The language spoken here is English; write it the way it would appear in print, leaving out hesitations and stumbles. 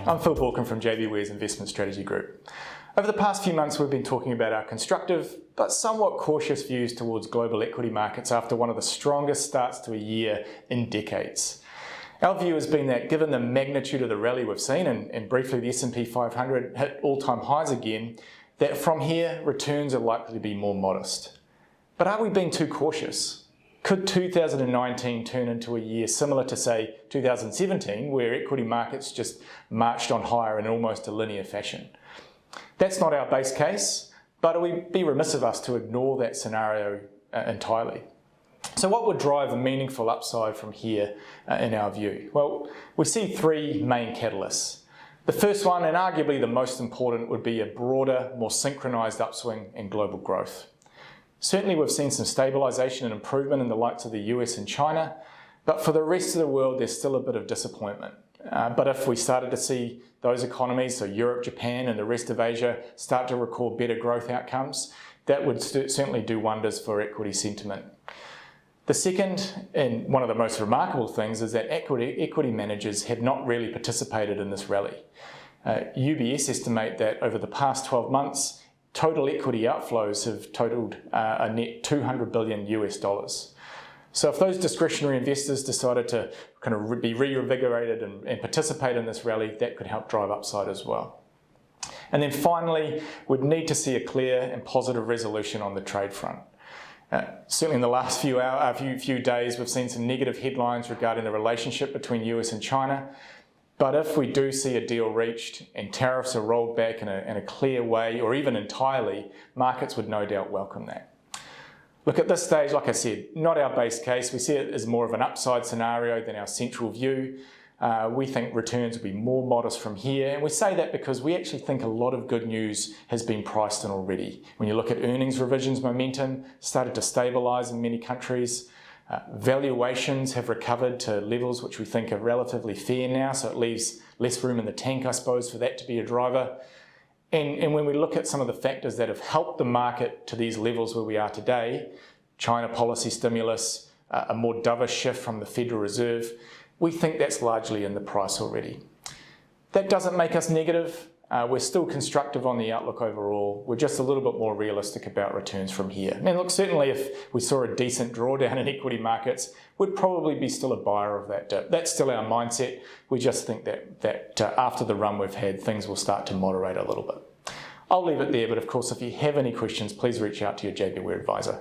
I'm Phil Borkin from JBWere's Investment Strategy Group. Over the past few months, we've been talking about our constructive but somewhat cautious views towards global equity markets after one of the strongest starts to a year in decades. Our view has been that given the magnitude of the rally we've seen, and briefly the S&P 500 hit all-time highs again, that from here returns are likely to be more modest. But are we being too cautious? Could 2019 turn into a year similar to, say, 2017, where equity markets just marched on higher in almost a linear fashion? That's not our base case, but it would be remiss of us to ignore that scenario entirely. So what would drive a meaningful upside from here in our view? Well, we see three main catalysts. The first one, and arguably the most important, would be a broader, more synchronized upswing in global growth. Certainly we've seen some stabilisation and improvement in the likes of the US and China, but for the rest of the world there's still a bit of disappointment. But if we started to see those economies, so Europe, Japan and the rest of Asia, start to record better growth outcomes, that would certainly do wonders for equity sentiment. The second, and one of the most remarkable things, is that equity managers have not really participated in this rally. UBS estimate that over the past 12 months, total equity outflows have totaled a net $200 billion US. So if those discretionary investors decided to kind of be reinvigorated and participate in this rally, that could help drive upside as well. And then finally, we'd need to see a clear and positive resolution on the trade front. Certainly in the last few days, we've seen some negative headlines regarding the relationship between US and China. But if we do see a deal reached and tariffs are rolled back in a clear way, or even entirely, markets would no doubt welcome that. Look, at this stage, like I said, not our base case. We see it as more of an upside scenario than our central view. We think returns will be more modest from here. And we say that because we actually think a lot of good news has been priced in already. When you look at earnings revisions momentum, started to stabilise in many countries. Valuations have recovered to levels which we think are relatively fair now, so it leaves less room in the tank, I suppose, for that to be a driver. And when we look at some of the factors that have helped the market to these levels where we are today, China policy stimulus, a more dovish shift from the Federal Reserve, we think that's largely in the price already. That doesn't make us negative. We're still constructive on the outlook overall. We're just a little bit more realistic about returns from here. And look, certainly if we saw a decent drawdown in equity markets, we'd probably be still a buyer of that dip. That's still our mindset. We just think that after the run we've had, things will start to moderate a little bit. I'll leave it there, but of course, if you have any questions, please reach out to your JBWere advisor.